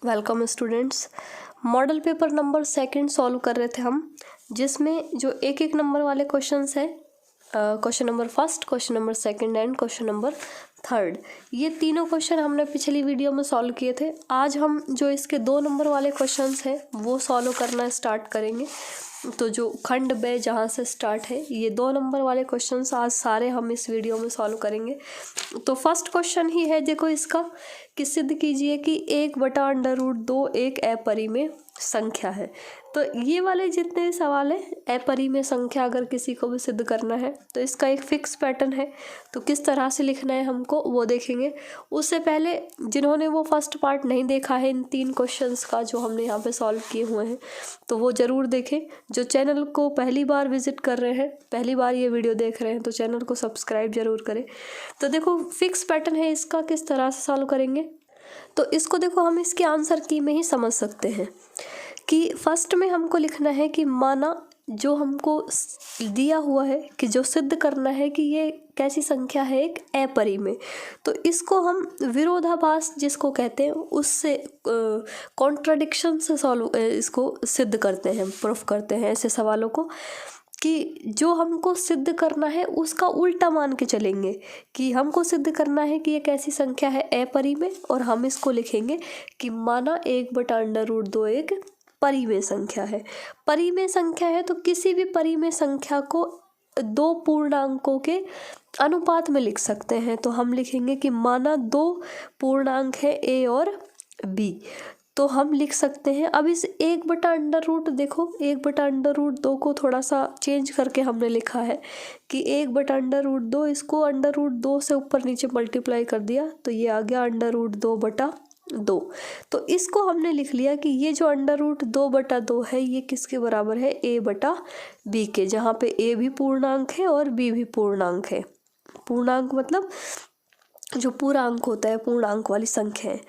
Welcome students. Model paper number second solve कर रहे थे हम, जिसमें जो एक एक नंबर वाले क्वेश्चंस हैं, question number first, question number second and question number third, ये तीनों क्वेश्चन हमने पिछली वीडियो में सॉल्व किए थे। आज हम जो इसके 2 नंबर वाले क्वेश्चंस हैं वो सॉल्व करना स्टार्ट करेंगे। तो जो खंड ब जहाँ से स्टार्ट है, ये 2 नंबर वाले क्वेश्चंस आज सारे हम इस वीडियो में सॉल्व करेंगे। तो फर्स्ट क्वेश्चन ही है, देखो इसका कि सिद्ध कीजिए कि 1/√2 एक अपरिमेय संख्या है। तो ये वाले जितने भी सवाल है, अपरिमेय संख्या अगर किसी को भी सिद्ध करना है तो इसका एक फिक्स पैटर्न है। तो किस तरह से लिखना है हमको वो देखेंगे। उससे पहले जिन्होंने वो फर्स्ट पार्ट नहीं देखा है इन 3 क्वेश्चंस का जो हमने यहाँ पे सॉल्व किए हुए हैं, तो वो ज़रूर देखें। जो चैनल को पहली बार विजिट कर रहे हैं, पहली बार ये वीडियो देख रहे हैं, तो चैनल को सब्सक्राइब जरूर करें। तो देखो फिक्स पैटर्न है इसका, किस तरह से सॉल्व करेंगे। तो इसको देखो हम इसके आंसर की में ही समझ सकते हैं कि फर्स्ट में हमको लिखना है कि माना जो हमको दिया हुआ है कि जो सिद्ध करना है कि ये कैसी संख्या है, एक अपरिमेय। तो इसको हम विरोधाभास जिसको कहते हैं उससे कॉन्ट्राडिक्शन से सॉल्व इसको सिद्ध करते हैं, प्रूफ करते हैं ऐसे सवालों को कि जो हमको सिद्ध करना है उसका उल्टा मान के चलेंगे कि हमको सिद्ध करना है कि ये कैसी संख्या है, अपरिमेय, और हम इसको लिखेंगे कि माना 1/√2 एक परिमेय संख्या है। परिमेय संख्या है तो किसी भी परिमेय संख्या को 2 पूर्णांकों के अनुपात में लिख सकते हैं। तो हम लिखेंगे कि माना 2 पूर्णांक है a और b, तो हम लिख सकते हैं। अब इस 1/√, देखो 1/√2 को थोड़ा सा चेंज करके हमने लिखा है कि 1/√2, इसको √2 से ऊपर नीचे मल्टीप्लाई कर दिया तो ये आ गया √2/2। तो इसको हमने लिख लिया कि ये जो √2/2 है ये किसके बराबर है, a/b के, जहाँ पे a भी पूर्णांक है और b भी पूर्णांक है। पूर्णांक मतलब जो पूरा अंक होता है, पूर्णांक वाली संख्या है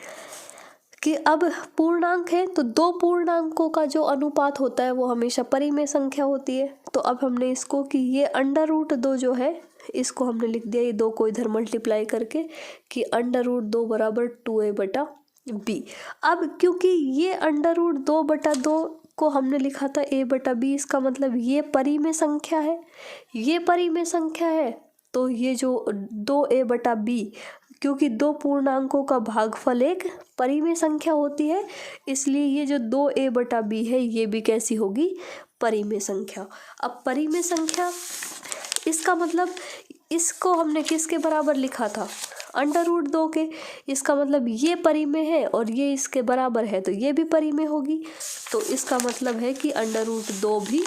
कि अब पूर्णांक है तो 2 पूर्णांकों का जो अनुपात होता है वो हमेशा परिमेय संख्या होती है। तो अब हमने इसको कि ये √2 जो है इसको हमने लिख दिया, ये 2 को इधर मल्टीप्लाई करके कि √2 बराबर 2a/b। अब क्योंकि ये √2/2 को हमने लिखा था a/b, इसका मतलब ये परिमेय संख्या है, ये परिमेय संख्या है। तो ये जो 2a/b, क्योंकि 2 पूर्णांकों का भागफल एक परिमेय संख्या होती है, इसलिए ये जो 2a/b है ये भी कैसी होगी, परिमेय संख्या। अब परिमेय संख्या इसका मतलब इसको हमने किसके बराबर लिखा था, √2 के। इसका मतलब ये परिमेय है और ये इसके बराबर है तो ये भी परिमेय होगी। तो इसका मतलब है कि √2 भी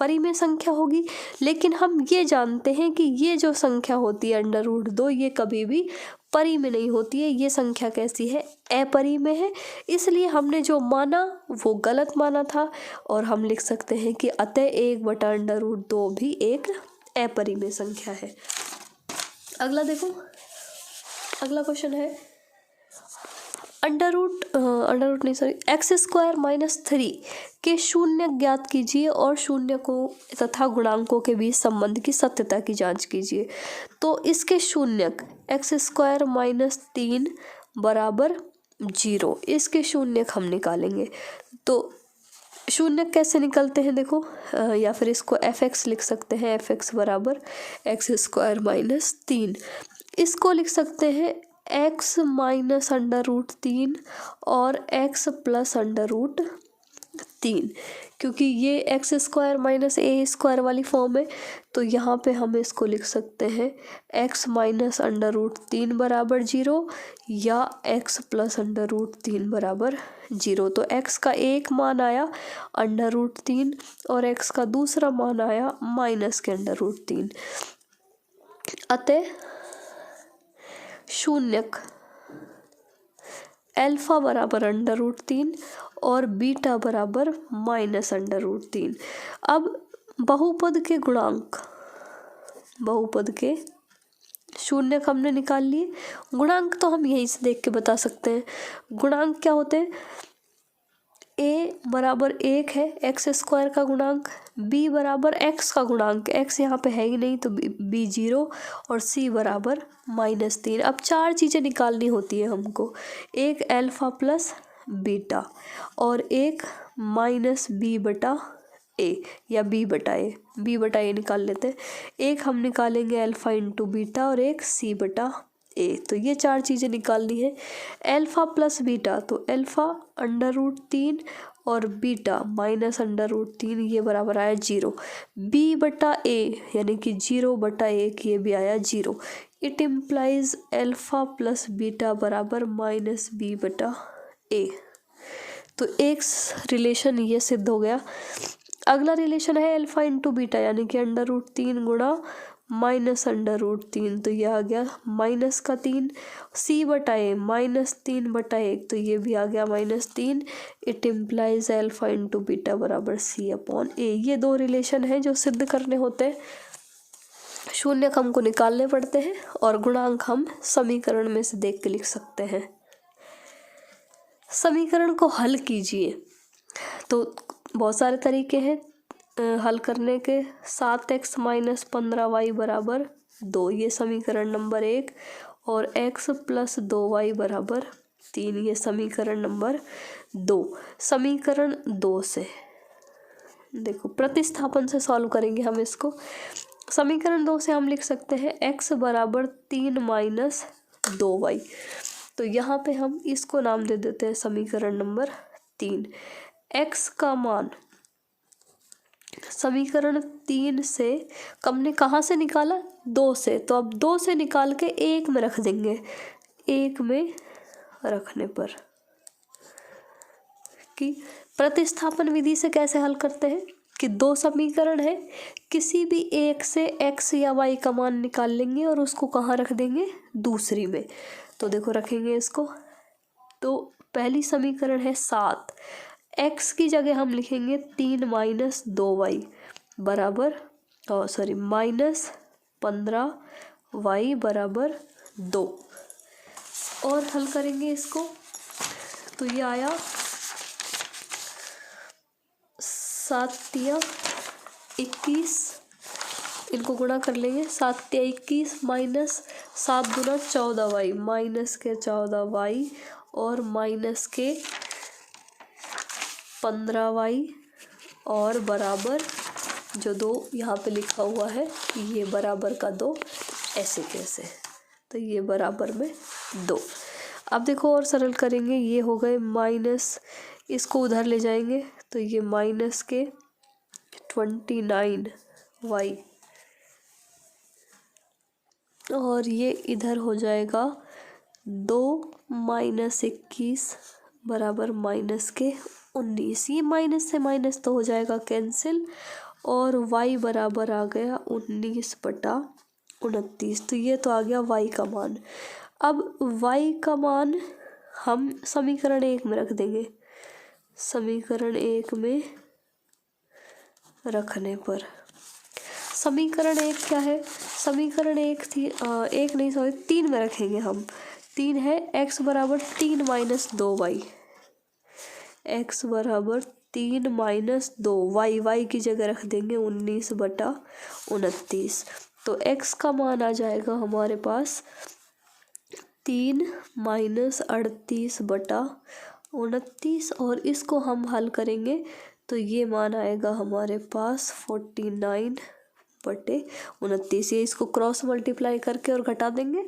परिमेय संख्या होगी। लेकिन हम ये जानते हैं कि ये जो संख्या होती है √2, ये कभी भी परिमेय नहीं होती है, ये संख्या कैसी है, अपरिमेय है। इसलिए हमने जो माना वो गलत माना था और हम लिख सकते हैं कि अतः 1/√2 भी एक अपरिमेय संख्या है। अगला देखो, अगला क्वेश्चन है x² - 3 के शून्य ज्ञात कीजिए और शून्य को तथा गुणांकों के बीच संबंध की सत्यता की जांच कीजिए। तो इसके शून्यक x² - 3 बराबर 0, इसके शून्यक हम निकालेंगे। तो शून्यक कैसे निकलते हैं देखो, या फिर इसको fx लिख सकते हैं, fx बराबर x² - 3। इसको लिख सकते हैं x - √3 और x + √3, क्योंकि ये x² - a² वाली फॉर्म है। तो यहाँ पे हम इसको लिख सकते हैं x - √3 बराबर 0 या x + √3 बराबर 0। तो x का एक मान आया √3 और x का दूसरा मान आया -√3। अतः शून्यक अल्फा बराबर √3 और बीटा बराबर -√3। अब बहुपद के गुणांक, बहुपद के शून्यक हमने निकाल लिए, गुणांक तो हम यहीं से देख के बता सकते हैं। गुणांक क्या होते हैं, a बराबर 1 है x² का गुणांक, b बराबर x का गुणांक, x यहाँ पे है ही नहीं तो b 0 और c बराबर -3। अब 4 चीज़ें निकालनी होती है हमको, एक अल्फा प्लस बीटा और एक माइनस बी बटा ए या बी बटा ए निकाल लेते हैं। एक हम निकालेंगे अल्फा इंटू बीटा और एक सी बटा ए। तो ये चार चीज़ें निकालनी है। अल्फा प्लस बीटा तो अल्फा √3 और बीटा माइनस √3 ये बराबर आया 0। बी बटा ए यानी कि 0/1 ये भी आया 0। It implies alpha plus beta बराबर माइनस बी बटा ए। तो एक रिलेशन ये सिद्ध हो गया। अगला रिलेशन है अल्फा इंटू बीटा यानी कि √3 गुणा माइनस √3 तो ये आ गया माइनस का 3। सी बटा ए -3/1 तो ये भी आ गया -3। It implies alpha into beta बराबर C/A। ये दो रिलेशन है जो सिद्ध करने होते हैं। शून्यक हमको निकालने पड़ते हैं और गुणांक हम समीकरण में से देख के लिख सकते हैं। समीकरण को हल कीजिए तो बहुत सारे तरीके हैं हल करने के। 7x - 15y बराबर 2 ये समीकरण नंबर 1 और x + 2y बराबर 3 ये समीकरण नंबर 2। समीकरण 2 से देखो प्रतिस्थापन से सॉल्व करेंगे हम इसको। समीकरण 2 से हम लिख सकते हैं x बराबर 3 - 2y। तो यहाँ पे हम इसको नाम दे देते हैं समीकरण नंबर 3। x का मान समीकरण 3 से हमने कहाँ से निकाला 2 से, तो अब 2 से निकाल के 1 में रख देंगे। 1 में रखने पर कि प्रतिस्थापन विधि से कैसे हल करते हैं कि दो समीकरण है, किसी भी एक से x या y का मान निकाल लेंगे और उसको कहाँ रख देंगे दूसरी में। तो देखो रखेंगे इसको। तो पहली समीकरण है 7, x की जगह हम लिखेंगे 3 - 2y बराबर -15y बराबर 2 और हल करेंगे इसको। तो ये आया 7 × 21 इनको गुणा कर लेंगे। 7 × 21 -7 × 14y -14y और -15y और बराबर जो 2 यहाँ पे लिखा हुआ है ये बराबर का 2 ऐसे कैसे, तो ये बराबर में 2। अब देखो और सरल करेंगे। ये हो गए माइनस, इसको उधर ले जाएंगे तो ये -29y और ये इधर हो जाएगा 2 - 21 बराबर -19। ये माइनस से माइनस तो हो जाएगा कैंसिल और y बराबर आ गया 19/29। तो ये तो आ गया y का मान। अब y का मान हम समीकरण 1 में रख देंगे। समीकरण 1 में रखने पर समीकरण 1 क्या है, समीकरण 1 थी 3 में रखेंगे हम। 3 है x बराबर 3 - 2y, x बराबर 3 - 2y, y की जगह रख देंगे 19/29। तो x का मान आ जाएगा हमारे पास 3 - 38/29 और इसको हम हल करेंगे तो ये मान आएगा हमारे पास 49/29। ये इसको क्रॉस मल्टीप्लाई करके और घटा देंगे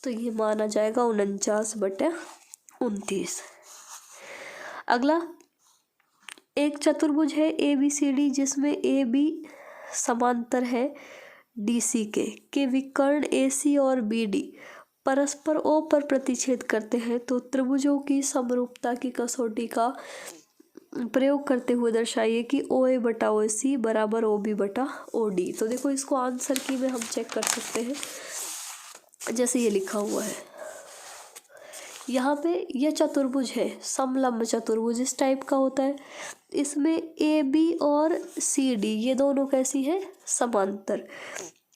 तो ये मान आ जाएगा 49/29। अगला एक चतुर्भुज है ABCD जिसमें AB समांतर है DC के विकर्ण AC और BD परस्पर O पर प्रतिच्छेद करते हैं। तो त्रिभुजों की समरूपता की कसौटी का प्रयोग करते हुए दर्शाइए कि OA/OC बराबर OB/OD। तो देखो इसको आंसर की में हम चेक कर सकते हैं जैसे ये लिखा हुआ है। यहाँ पे ये चतुर्भुज है समलंब चतुर्भुज इस टाइप का होता है। इसमें AB और CD ये दोनों कैसी हैं समांतर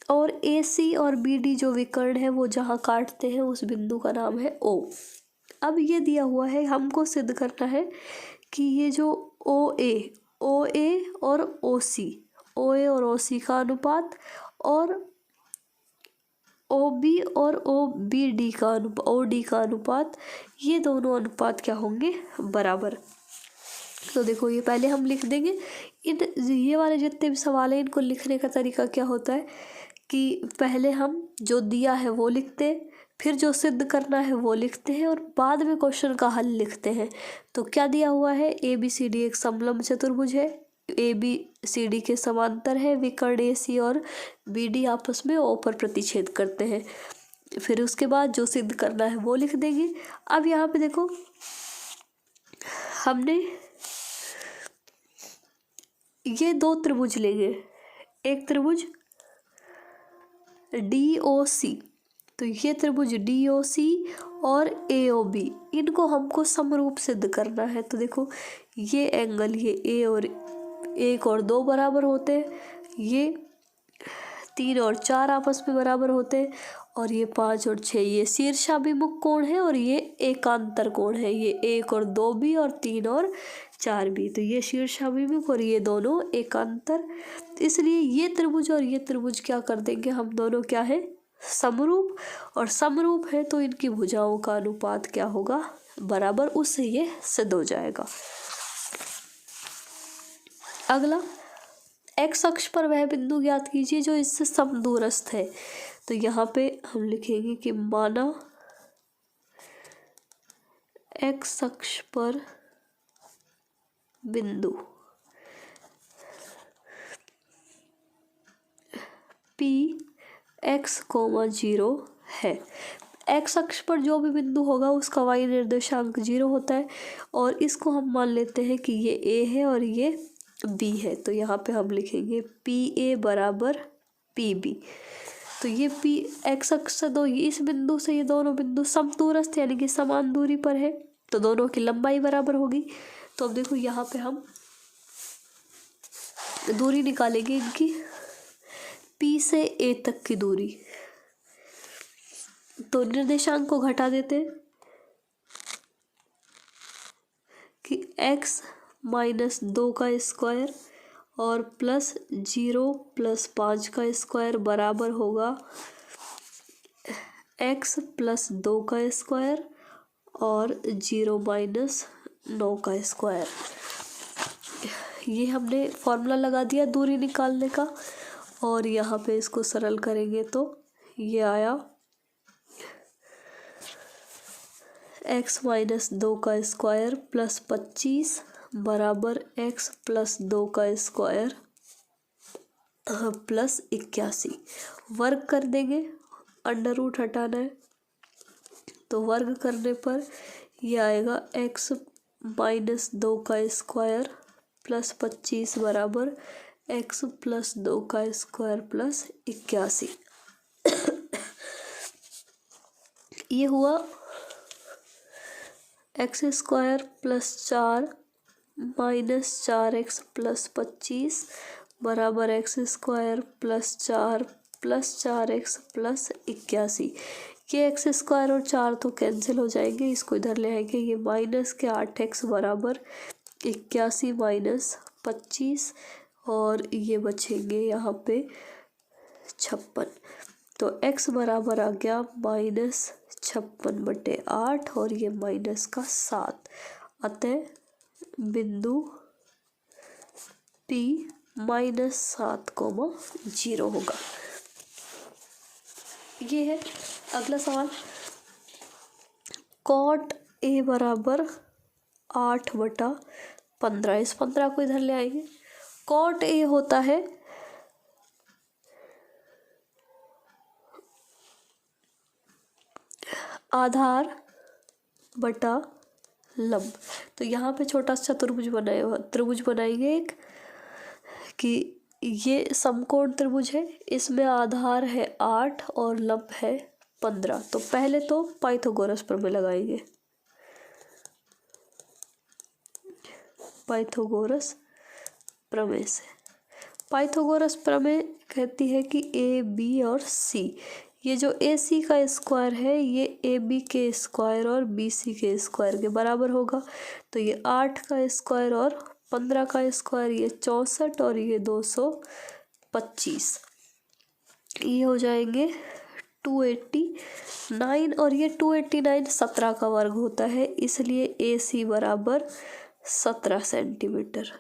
और AC और BD जो विकर्ण है वो जहाँ काटते हैं उस बिंदु का नाम है O। अब ये दिया हुआ है हमको सिद्ध करना है कि ये जो OA और OC का अनुपात और ओ बी और ओ बी डी का अनुपात, ओ डी का अनुपात, ये दोनों अनुपात क्या होंगे, बराबर। तो देखो ये पहले हम लिख देंगे। ये वाले जितने भी सवाल हैं इनको लिखने का तरीका क्या होता है कि पहले हम जो दिया है वो लिखते हैं, फिर जो सिद्ध करना है वो लिखते हैं और बाद में क्वेश्चन का हल लिखते हैं। तो क्या दिया हुआ है, ए बी सी डी एक समलंब चतुर्भुज है, ए बी सी डी के समांतर है, विकर्ण ए सी और बी डी आपस में ओ पर प्रतिच्छेद करते हैं। फिर उसके बाद जो सिद्ध करना है वो लिख देंगे। अब यहाँ पे देखो हमने ये दो त्रिभुज लेंगे, एक त्रिभुज डी ओ सी, तो ये त्रिभुज डी ओ सी और ए ओ बी, इनको हमको समरूप सिद्ध करना है। तो देखो ये एंगल, ये ए और 1 और 2 बराबर होते हैं, ये 3 और 4 आपस में बराबर होते हैं, और ये 5 और 6 ये शीर्षाभिमुख कोण है और ये एकांतर कोण है, ये 1 और 2 भी और 3 और 4 भी। तो ये शीर्षाभिमुख और ये दोनों एकांतर, इसलिए ये त्रिभुज और ये त्रिभुज क्या कर देंगे हम दोनों, क्या है, समरूप। और समरूप है तो इनकी भुजाओं का अनुपात क्या होगा, बराबर, उससे ये सिद्ध हो जाएगा। अगला, एक्स अक्ष पर वह बिंदु ज्ञात कीजिए जो इससे समदूरस्थ है। तो यहाँ पे हम लिखेंगे कि माना एक्स अक्ष पर बिंदु P x, 0 है। एक्स अक्ष पर जो भी बिंदु होगा उसका y निर्देशांक 0 होता है, और इसको हम मान लेते हैं कि ये A है और ये B है। तो यहाँ पे हम लिखेंगे PA बराबर PB। तो ये P एक्स अक्ष से दो, इस बिंदु से ये दोनों बिंदु समदूरस्थ यानी कि समान दूरी पर है, तो दोनों की लंबाई बराबर होगी। तो अब देखो यहाँ पे हम दूरी निकालेंगे इनकी, P से A तक की दूरी, तो निर्देशांक को घटा देते हैं कि x माइनस 2 का स्क्वायर और प्लस 0 प्लस 5 का स्क्वायर बराबर होगा x प्लस 2 का स्क्वायर और 0 माइनस 9 का स्क्वायर। ये हमने फॉर्मूला लगा दिया दूरी निकालने का, और यहाँ पे इसको सरल करेंगे तो ये आया x माइनस 2 का स्क्वायर प्लस 25 बराबर x प्लस 2 का स्क्वायर प्लस 81। वर्ग कर देंगे, अंडर रूट हटाना है, तो वर्ग करने पर ये आएगा x माइनस 2 का स्क्वायर प्लस 25 बराबर x प्लस 2 का स्क्वायर प्लस 81। ये हुआ x square plus 4 minus 4x plus 25 बराबर x square plus 4 plus 4x plus 81। ये एक्स स्क्वायर और 4 तो कैंसिल हो जाएंगे, इसको इधर ले आएंगे, ये माइनस के 8x बराबर 81 माइनस 25, और ये बचेंगे यहाँ पे 56। तो x बराबर आ गया -56/8 और ये माइनस का 7। अतः बिंदु P -7,0 होगा। ये है अगला सवाल। कॉट A बराबर 8/15, इस 15 को इधर ले आएंगे। कॉट A होता है आधार बटा लंब। तो यहाँ पे छोटा सा त्रिभुज बनाएंगे एक, कि ये समकोण त्रिभुज है, इसमें आधार है 8 और लंब है 15। तो पहले तो पाइथागोरस प्रमेय लगाएंगे, पाइथागोरस प्रमेय से। पाइथागोरस प्रमेय कहती है कि ए बी और सी, ये जो ए सी का स्क्वायर है ये ए बी के स्क्वायर और बी सी के स्क्वायर के बराबर होगा। तो ये 8 का स्क्वायर और 15 का स्क्वायर, ये 64 और ये 225, ये हो जाएंगे 289 और ये 289 17 का वर्ग होता है, इसलिए AC बराबर 17 सेंटीमीटर।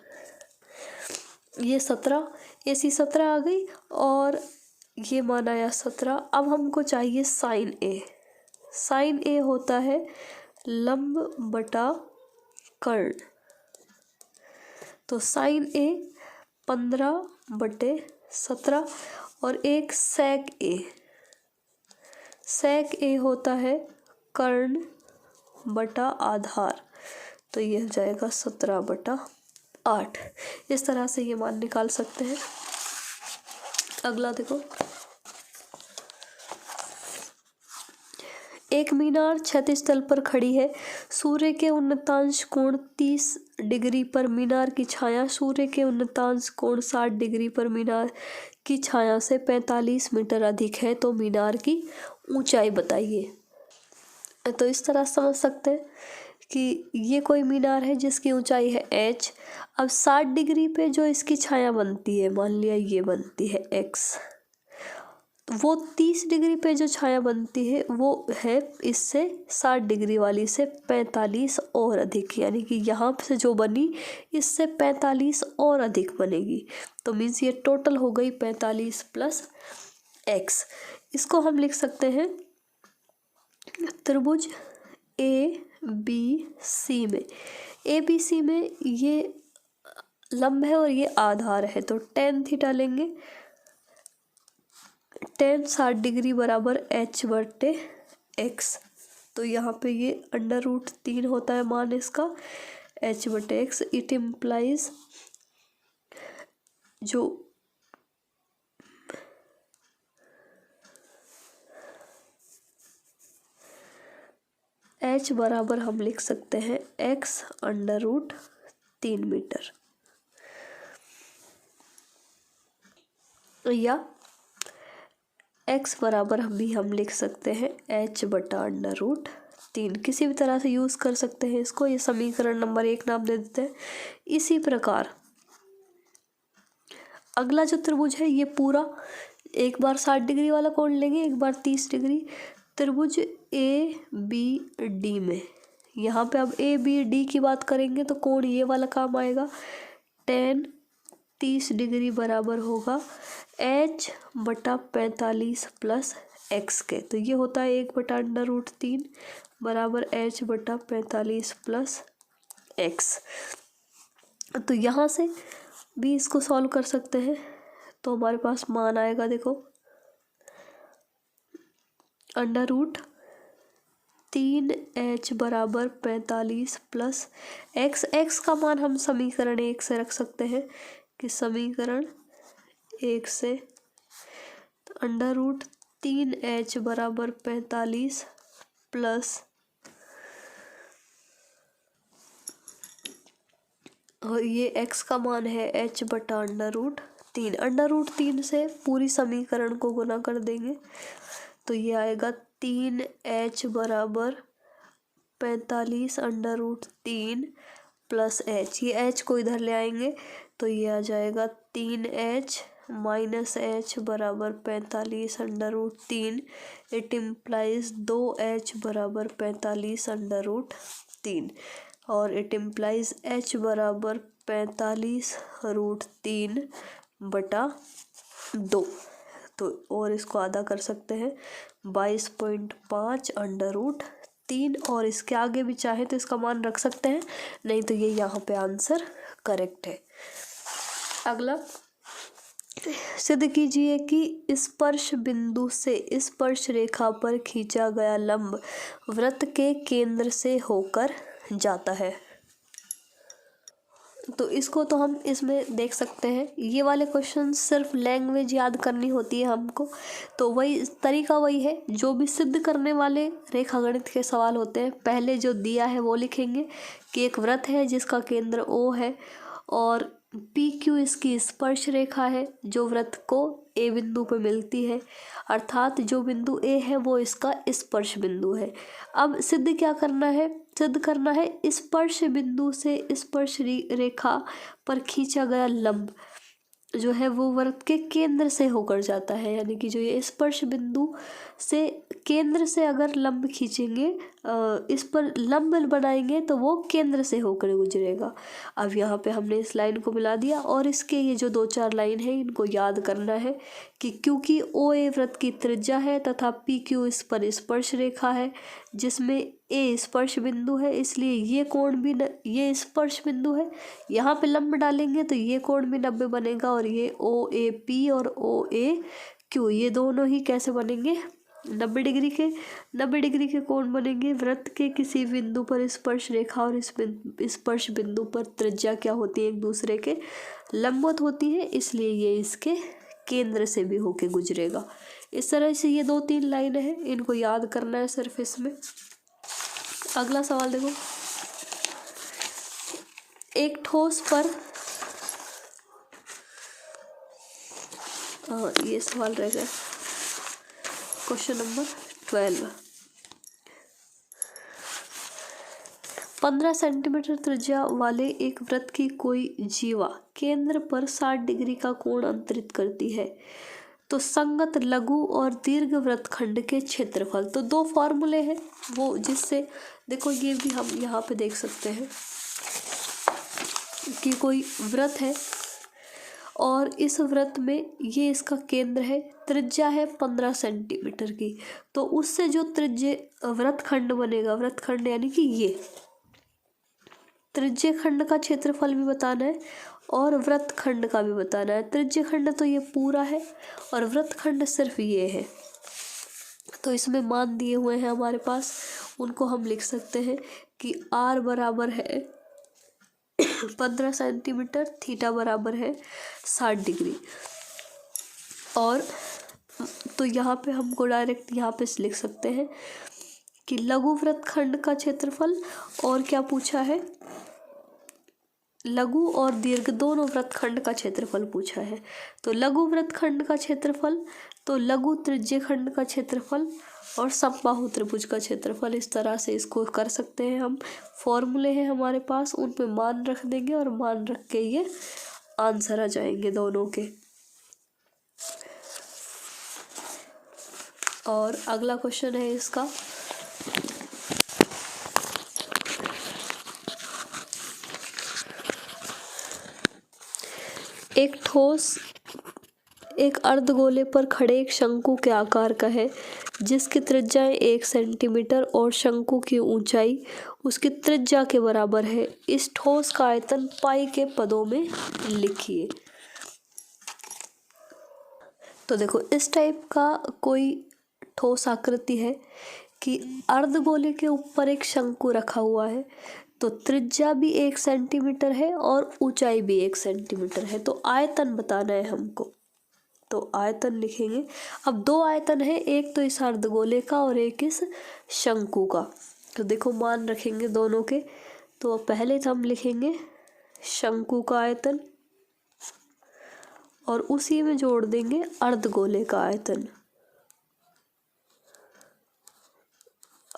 ये 17 AC 17 आ गई और ये मान आया 17। अब हमको चाहिए साइन A। साइन A होता है लंब बटा कर्ण। तो साइन A 15/17 और एक सेक A। सेक A होता है कर्ण बटा आधार, तो ये हो जाएगा 17/8। इस तरह से ये मान निकाल सकते हैं। अगला देखो, एक मीनार क्षैतिज तल पर खड़ी है। सूर्य के उन्नतांश कोण 30 डिग्री पर मीनार की छाया सूर्य के उन्नतांश कोण 60 डिग्री पर मीनार की छाया से 45 मीटर अधिक है, तो मीनार की ऊंचाई बताइए। तो इस तरह समझ सकते हैं कि ये कोई मीनार है जिसकी ऊंचाई है h। अब 60 डिग्री पे जो इसकी छाया बनती है, मान लिया ये बनती है x, वो 30 डिग्री पे जो छाया बनती है वो है इससे 60 डिग्री वाली से 45 और अधिक, यानी कि यहाँ से जो बनी इससे 45 और अधिक बनेगी। तो मीन्स ये टोटल हो गई 45 प्लस x। इसको हम लिख सकते हैं त्रिभुज ABC में। ABC में ये लंब है और ये आधार है, तो tan थीटा लेंगे। tan 60 डिग्री बराबर h/x। तो यहाँ पे ये √3 होता है मान इसका, h/x। इट इम्प्लाइज जो h बराबर हम लिख सकते हैं x √3 मीटर, या x बराबर हम लिख सकते हैं h/√3। किसी भी तरह से यूज़ कर सकते हैं इसको। ये समीकरण नंबर 1 नाम दे देते हैं। इसी प्रकार अगला जो त्रिभुज है ये पूरा, एक बार 60 डिग्री वाला कोण लेंगे, एक बार 30 डिग्री। त्रिभुज ABD में यहाँ पे अब ABD की बात करेंगे तो कोण ये वाला काम आएगा। tan 30 डिग्री बराबर होगा h/45 प्लस x के, तो ये होता है 1/√3 बराबर h/45 प्लस x। तो यहाँ से भी इसको सॉल्व कर सकते हैं, तो हमारे पास मान आएगा देखो √3h बराबर 45 प्लस x का मान हम समीकरण 1 से रख सकते हैं कि समीकरण 1 से √3h बराबर 45 प्लस और ये x का मान है h/√3। √3 से पूरी समीकरण को गुना कर देंगे तो ये आएगा 3h बराबर 45 √3 प्लस h। ये h को इधर ले आएंगे तो ये आ जाएगा 3h माइनस h बराबर 45 √3। इट इम्प्लाइज 2h बराबर 45 √3 और इट इम्प्लाइज h बराबर 45 √3 बटा 2। तो और इसको आधा कर सकते हैं 22.5 √3, और इसके आगे भी चाहे तो इसका मान रख सकते हैं, नहीं तो ये यहाँ पे आंसर करेक्ट है। अगला, सिद्ध कीजिए कि स्पर्श बिंदु से स्पर्श रेखा पर खींचा गया लंब वृत्त के केंद्र से होकर जाता है। तो इसको तो हम इसमें देख सकते हैं। ये वाले क्वेश्चन सिर्फ लैंग्वेज याद करनी होती है हमको, तो वही तरीका वही है। जो भी सिद्ध करने वाले रेखागणित के सवाल होते हैं, पहले जो दिया है वो लिखेंगे कि एक वृत्त है जिसका केंद्र O है और PQ इसकी स्पर्श रेखा है जो वृत्त को A बिंदु पर मिलती है, अर्थात जो बिंदु A है वो इसका स्पर्श बिंदु है। अब सिद्ध क्या करना है? सिद्ध करना है स्पर्श बिंदु से स्पर्श रेखा पर खींचा गया लंब जो है वो वृत्त के केंद्र से होकर जाता है, यानी कि जो ये स्पर्श बिंदु से केंद्र से अगर लंब खींचेंगे, इस पर लंब बनाएंगे तो वो केंद्र से होकर गुजरेगा। अब यहाँ पे हमने इस लाइन को मिला दिया और इसके ये जो 2-4 लाइन है इनको याद करना है कि क्योंकि ओ ए वृत्त की त्रिज्या है तथा पी क्यू इस पर स्पर्श रेखा है जिसमें ए स्पर्श बिंदु है, इसलिए ये कोण भी ये स्पर्श बिंदु है, यहाँ पे लंब डालेंगे तो ये कोण भी 90 बनेगा और ये ओ ए पी और ओ ए क्यू ये दोनों ही कैसे बनेंगे 90 डिग्री के कोण बनेंगे। वृत्त के किसी बिंदु पर स्पर्श रेखा और इस स्पर्श बिंदु पर त्रिज्या क्या होती है, एक दूसरे के लंबवत होती है, इसलिए ये इसके केंद्र से भी होके गुजरेगा। इस तरह से ये 2-3 लाइन है, इनको याद करना है सिर्फ इसमें। अगला सवाल देखो, एक ठोस पर ये सवाल रह गया, क्वेश्चन नंबर 12। 15 सेंटीमीटर त्रिज्या वाले एक वृत्त की कोई जीवा केंद्र पर 60 डिग्री का कोण अंतरित करती है, तो संगत लघु और दीर्घ वृत्तखंड के क्षेत्रफल। तो 2 फॉर्मूले हैं वो, जिससे देखो ये भी हम यहाँ पे देख सकते हैं कि कोई वृत्त है और इस वृत्त में ये इसका केंद्र है, त्रिज्या है 15 सेंटीमीटर की, तो उससे जो त्रिज्या वृत्तखंड बनेगा, वृत्तखंड यानी कि ये त्रिज्य खंड का क्षेत्रफल भी बताना है और वृत्तखंड का भी बताना है। त्रिज्य खंड तो ये पूरा है और वृत्तखंड सिर्फ ये है, तो इसमें मान दिए हुए हैं हमारे पास, उनको हम लिख सकते हैं कि r बराबर है 15 सेंटीमीटर, थीटा बराबर है 60 डिग्री। और तो यहाँ पे हमको डायरेक्ट यहाँ पे लिख सकते हैं कि लघु वृत्तखंड का क्षेत्रफल और क्या पूछा है, लघु और दीर्घ दोनों वृत्तखंड का क्षेत्रफल पूछा है। तो लघु वृत्तखंड का क्षेत्रफल, तो लघु त्रिज्य खंड का क्षेत्रफल और समबाहु त्रिभुज का क्षेत्रफल, इस तरह से इसको कर सकते हैं हम। फॉर्मूले हैं हमारे पास, उन पे मान रख देंगे और मान रख के ये आंसर आ जाएंगे दोनों के। और अगला क्वेश्चन है इसका, एक ठोस एक अर्धगोले पर खड़े एक शंकु के आकार का है जिसकी त्रिज्या 1 सेंटीमीटर और शंकु की ऊंचाई उसकी त्रिज्या के बराबर है। इस ठोस का आयतन पाई के पदों में लिखिए। तो देखो इस टाइप का कोई ठोस आकृति है कि अर्धगोले के ऊपर एक शंकु रखा हुआ है, तो त्रिज्या भी 1 सेंटीमीटर है और ऊंचाई भी 1 सेंटीमीटर है, तो आयतन बताना है हमको। तो आयतन लिखेंगे। अब 2 आयतन है, एक तो इस अर्धगोले का और एक इस शंकु का। तो देखो मान रखेंगे दोनों के, तो पहले तो हम लिखेंगे शंकु का आयतन और उसी में जोड़ देंगे अर्धगोले का आयतन,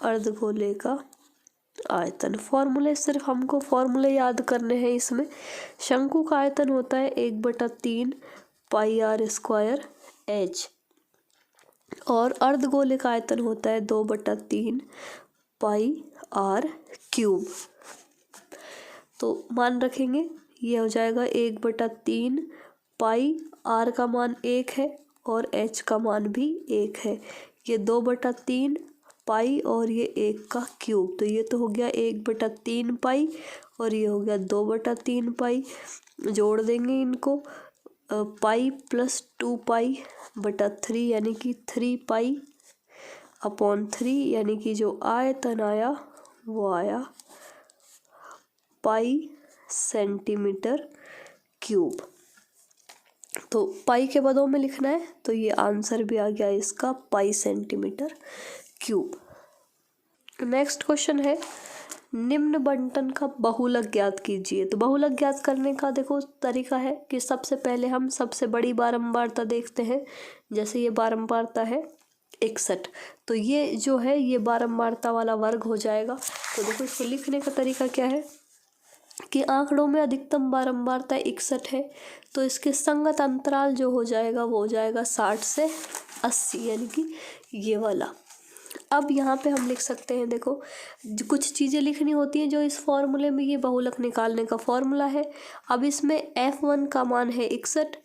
अर्धगोले का आयतन। फॉर्मूले सिर्फ हमको फॉर्मूले याद करने हैं इसमें। शंकु का आयतन होता है 1/3 पाई r स्क्वायर h और अर्धगोले का आयतन होता है 2/3 पाई r क्यूब। तो मान रखेंगे, ये हो जाएगा 1/3 पाई, r का मान 1 है और h का मान भी 1 है। ये 2/3 पाई और ये 1 का क्यूब, तो ये तो हो गया 1/3 पाई और ये हो गया 2/3 पाई। जोड़ देंगे इनको, पाई प्लस 2 पाई बटा 3 यानी कि 3 पाई अपॉन 3, यानी कि जो आयतन आया वो आया पाई सेंटीमीटर क्यूब। तो पाई के पदों में लिखना है, तो ये आंसर भी आ गया इसका पाई सेंटीमीटर क्यूब। नेक्स्ट क्वेश्चन है, निम्न बंटन का बहुलक ज्ञात कीजिए। तो बहुलक ज्ञात करने का देखो तरीका है कि सबसे पहले हम सबसे बड़ी बारंबारता देखते हैं। जैसे ये बारंबारता है 61, तो ये जो है ये बारंबारता वाला वर्ग हो जाएगा। तो देखो इसको लिखने का तरीका क्या है, कि आंकड़ों में अधिकतम बारंबारता 61 है, तो इसके संगत अंतराल जो हो जाएगा वो हो जाएगा 60 से 80, यानी कि ये वाला। अब यहाँ पे हम लिख सकते हैं, देखो कुछ चीज़ें लिखनी होती हैं जो इस फॉर्मूले में, ये बहुलक निकालने का फॉर्मूला है। अब इसमें F1 का मान है 61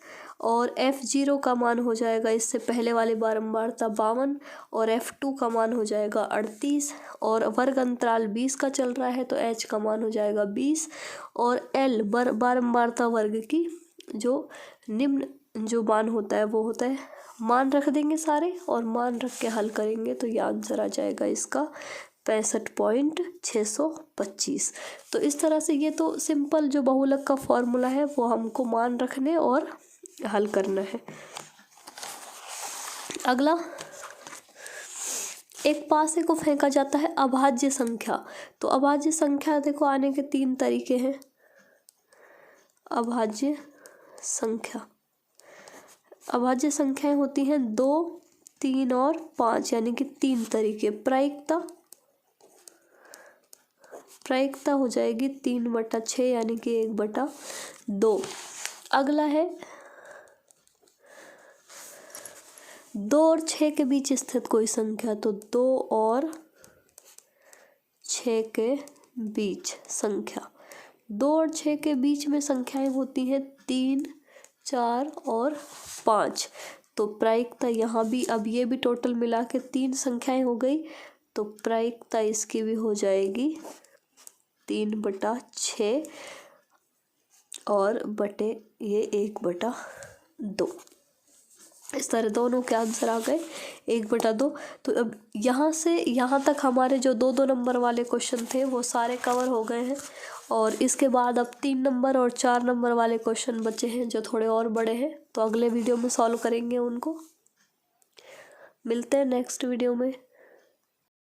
और F0 का मान हो जाएगा इससे पहले वाले बारंबारता 52 और F2 का मान हो जाएगा 38 और वर्ग अंतराल 20 का चल रहा है तो H का मान हो जाएगा 20 और L बारंबारता वर्ग की जो निम्न जो मान होता है वो होता है, मान रख देंगे सारे और मान रख के हल करेंगे तो ये आंसर आ जाएगा इसका 65.625। तो इस तरह से ये तो सिंपल जो बहुलक का फॉर्मूला है वो हमको मान रखने और हल करना है। अगला, एक पासे को फेंका जाता है अभाज्य संख्या। तो अभाज्य संख्या देखो आने के 3 तरीके हैं। अभाज्य संख्या, अभाज्य संख्याएं होती हैं 2, 3 और 5, यानी कि 3 तरीके। प्रायिकता हो जाएगी 3/6 यानी कि 1/2। अगला है 2 और 6 के बीच स्थित कोई संख्या, तो 2 और 6 के बीच संख्या। 2 और 6 के बीच में संख्याएं होती हैं 3, 4 और 5। तो प्रायिकता यहाँ भी, अब ये भी टोटल मिला के 3 संख्याएं हो गई, तो प्रायिकता इसकी भी हो जाएगी 3/6 और बटे ये 1/2। इस तरह दोनों के आंसर आ गए 1/2। तो अब यहाँ से यहाँ तक हमारे जो 2-2 नंबर वाले क्वेश्चन थे वो सारे कवर हो गए हैं और इसके बाद अब 3 नंबर और 4 नंबर वाले क्वेश्चन बचे हैं जो थोड़े और बड़े हैं, तो अगले वीडियो में सॉल्व करेंगे उनको। मिलते हैं नेक्स्ट वीडियो में।